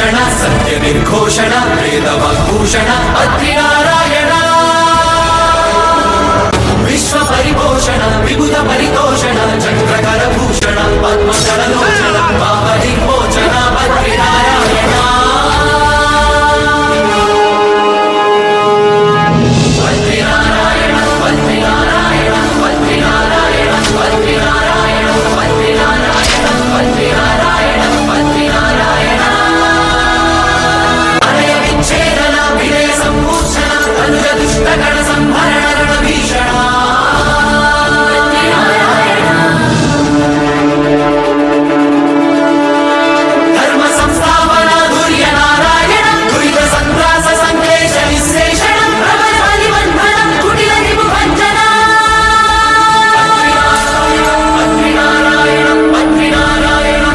भूषण सत्य निर्घोषण वेदवाग्भूषण अत्रिनारायण विश्व परिपोषण विबुध परितोषण चक्रकर भूषण पद्मकरलोचन पाप निर्मोचन भद्रिनारायण